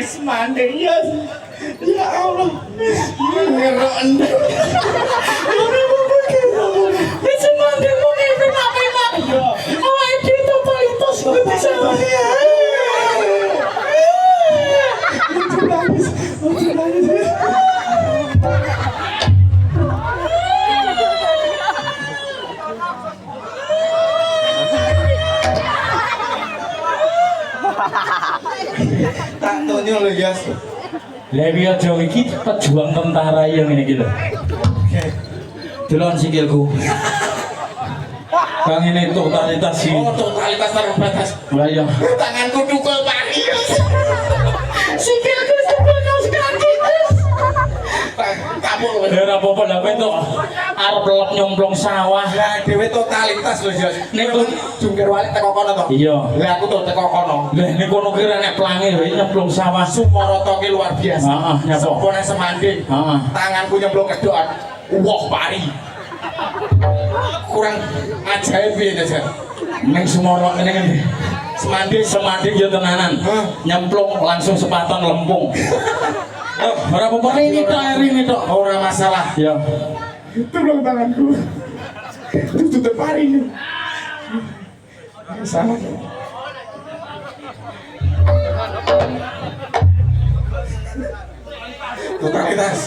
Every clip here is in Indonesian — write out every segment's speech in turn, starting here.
Semanding ya, ya Allah, ngerok anda. Semanding mau ngipin apa emak? Oh itu totalitas bisa ya. Nangis. Tak tonyo lho Yas. Lah piye aja iki pejuang tentara yang ngene iki lho. Delon sikilku. Kang ini totalitas sih. Oh totalitas terbatas. Lah iya. Tanganku tukul pari. Sikilku sebelah kaki. Kamu ora apa-apa lha kowe entuk arep lep nyomplong sawah. lah dhewe totalitas lho Yas. Nek jungkir walik teko kono to. iya. Lah aku tuh teko kono. Lah nek kono ki nek pelangi wae nyemplung sawah. Sumarata ki luar biasa. Heeh, nyapa. Sepone semanding. Heeh. Tanganku nyemplung kedokan. Wah pari. Kurang ajaib piye Jas? Ning Sumara ngene ngene. Semanding ya tenanan. Nyemplung langsung sepatan lempung. Ora apa-apa ini tok. Ora masalah. Ya. Tolong tanganku. Tutup pari ini. Salah. Totalitas.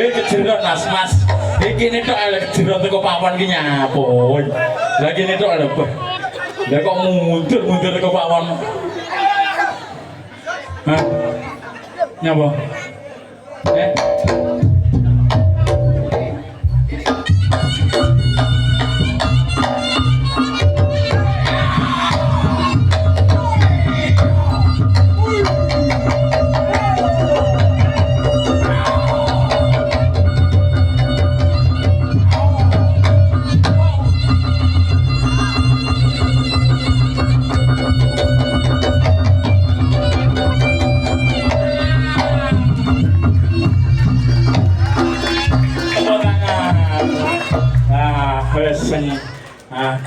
Kejeron mas iki tok lek kejeron teko pawan ki nyapun lah kene tok lho lah kok mundur teko pawan hah nyapa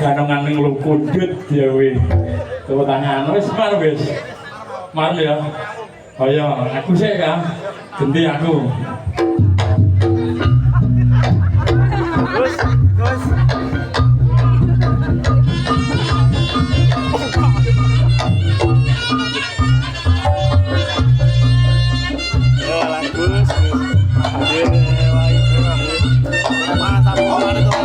ganongan ning lu kudut ya weh. Tepuk tangan wis mar wis. Mar ya. Oh ya, aku sih Kang. Ganti aku. Gus. Ya, Gus. Hadir mantap banget tuh.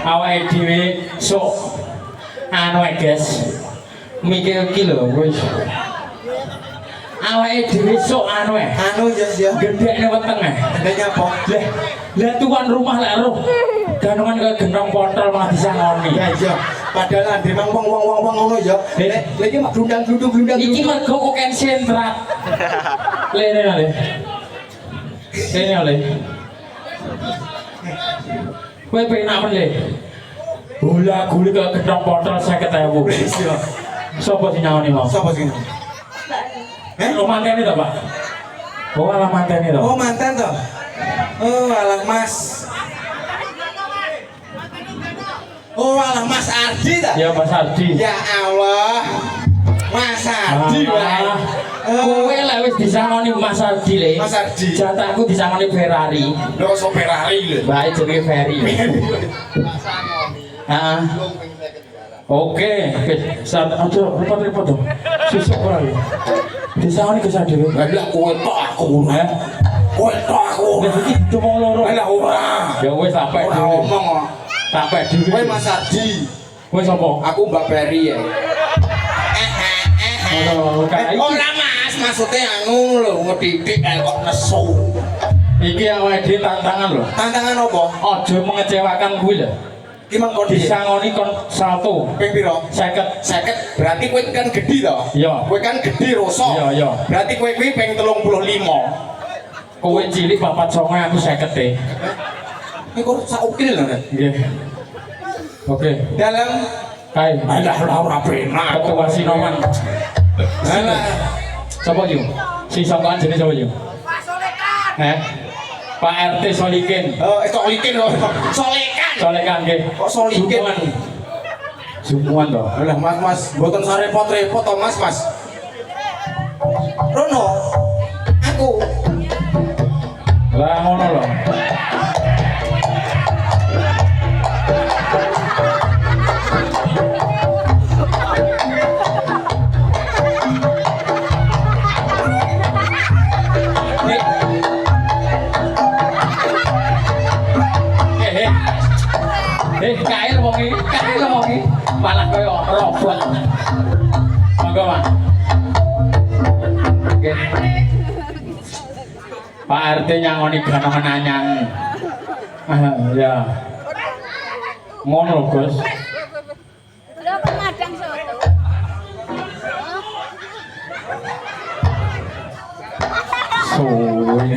Awake dhewe sok anu guys mikir iki lho wis awake dhewe sok anu ya gedekne weteng adanya apa lah tuan rumah lek roh ganungan kaya gendong potol malah disangoni iya padahal ande mang wong ngono ya lek iki mak glundang iki mergo kok konsentrat lene le kowe penak men le bola guli kaya gendong potol 50.000 sapa sing nyawani mau sapa sing lo mantan itu pak? Oh alah mantan itu. Oh mantan toh? Oh alah mas. Oh alah Mas Ardi tak? Ya Mas Ardi. Ya Allah, Mas Ardi lah. Kowe lek wis disangoni Mas Ardi le. Mas Ardi. Jatahku disangoni Ferrari. Lho so Ferrari lho. Bae jenenge Ferry. Heeh. Oke, saat aja repot-repot dong. Susuk ora lho. Disangoni ke sadhewe. Lah kowe tok aku ngono. Kowe tok aku. Nek iki cuma loro. Lah ora. Ya wis sampe dhewe. Ngomong. Sampe dhewe. Kowe Mas Ardi. Kowe sapa? Aku Mbak Ferry ya. Ora Mas, maksudnya anu lho ngedidik kok nesu. Iki awake dhewe tantangan lho. Tantangan apa? Aja mengecewakan kuwi lho. Ki mang kon Disangoni kon salto. ping pira? 50. 50. Berarti kowe kan gedhi to? Iya. Kowe kan gedhi rasa. Iya, iya. Berarti kowe kuwi ping 35. Kowe cilik papat songo aku 50 e. Kowe kok sak ukil lho. Nggih. Oke. Dalam Hai. alah ora penak. Ketua Sinoman. Alah. Sapa yo? Si sangkaan jenenge sapa yo? Pak Solekan. Pak RT Solikin. Oh, Solikin lho. Solekan. Solekan nggih. Kok Solikin? Jumuan to. Alah Mas, mboten sarepot-repot to Mas. Rono. Aku. Lah ngono lho. Kail wong iki, malah kaya robot. Monggo, Pak. Nggih. Pak RT nyangoni ganongan anyang. Ya. Ngono, Gus. Udah pemadang soto. Suwe.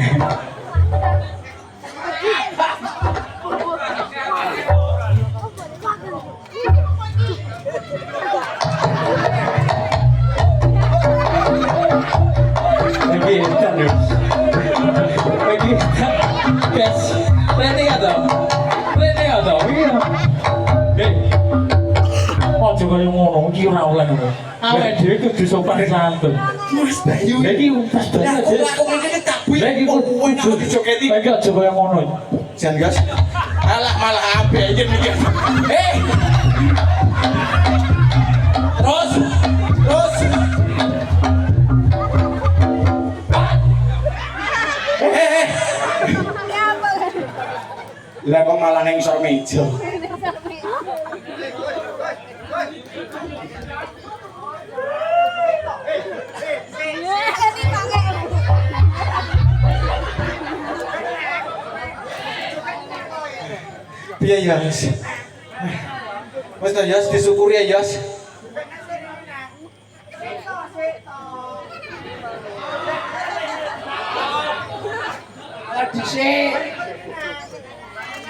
Aja kaya ngono iki ora oleh. Awake dhewe kudu sopan santun. Mas Bayu. Lagi Mas Bayu. Aku mikirnya kabeh. Lagi enak dijogeti. Lagi aja kaya ngono. Jan gas. Alah malah ape aja mikir. Terus. Ya apa? Lah kok malah nang isor meja. Ini pakai. Piye ya, Yas? Wes ta Yas disyukuri ya, Yas.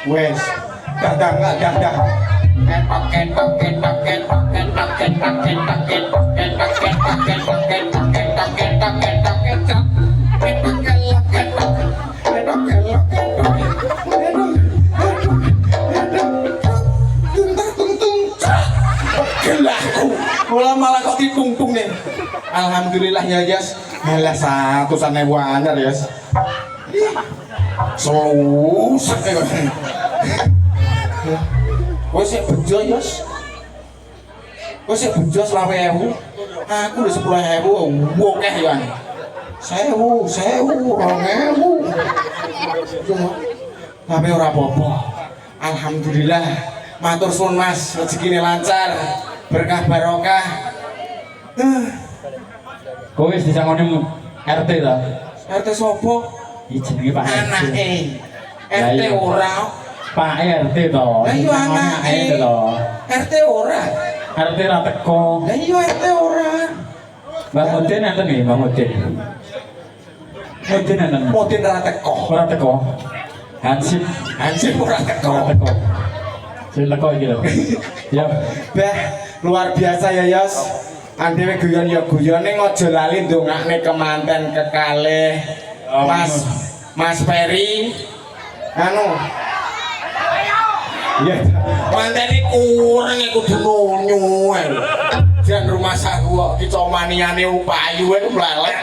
Wes, dah. Mula malah kok ditungtung nih. Alhamdulillah ya Yas. Malah 100.000 anyar Yas. Selusek kok. Wes sik bejo Yas. Wes sik bejo 20.000. Aku udah 10.000 akeh ya. 1.000, 2.000. Tapi ora apa-apa. Alhamdulillah. Matur suwun Mas, rezekine lancar. Berkah barokah. Kowe wis disangoni RT ta? RT sapa? Iki jenenge Pak RT. Anake. RT ora. Pak RT to. Lah iya anake to. RT ora. RT ra teko. Lah iya RT ora. Mbak Mudin enten nggih, Mbak Mudin. Mudin enten. Modin ora teko. Ora teko. Hansip Ora teko. ora teko. Sing teko iki lho. Ya. Bah, luar biasa ya Yos. Andewe guyon ya guyon ning aja lali ndongakne kemanten kekalih Mas Ferry. Anu. Iya. Mantene kurang iku kudu nonyo ae. Jan rumah saku kok kicau maniane upayu iku mleleh.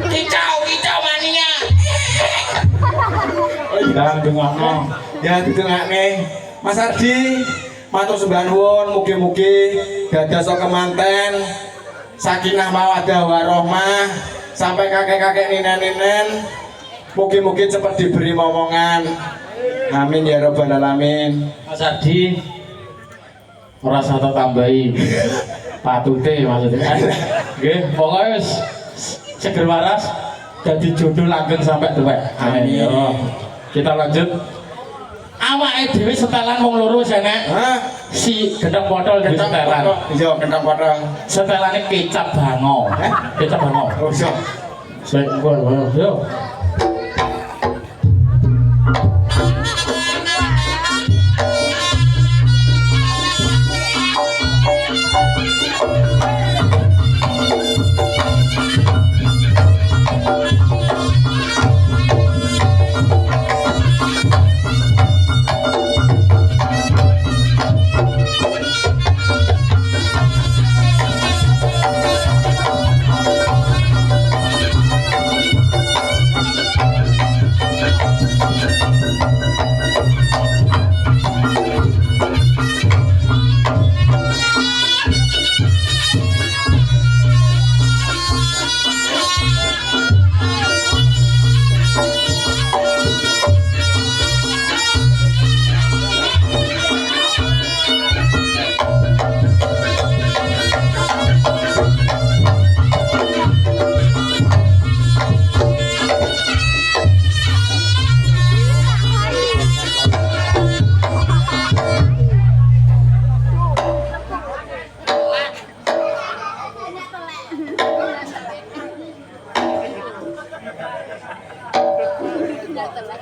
Kicau mania. Jangan dengokno. Ya didengakne. Mas Ardi, matur sembah nuwun mugi-mugi dados kemanten sakinah mawaddah warahmah sampai kakek-kakek ninen-ninen mugi-mugi cepet diberi momongan. Amin ya rabbal alamin. Mas Ardi ora usah tambahi patute maksudnya. Nggih, pokoke wis seger waras dadi jodoh langgeng sampai tuwek. Amin. Kita lanjut. Awake dhewe setelan wong loro jane. Hah? Si gendong botol di setelan. Iya, gendang potong. Setelane kecap bango. Kecap bango. Oh, iya. Sik ngono. Yo. Tidak telah.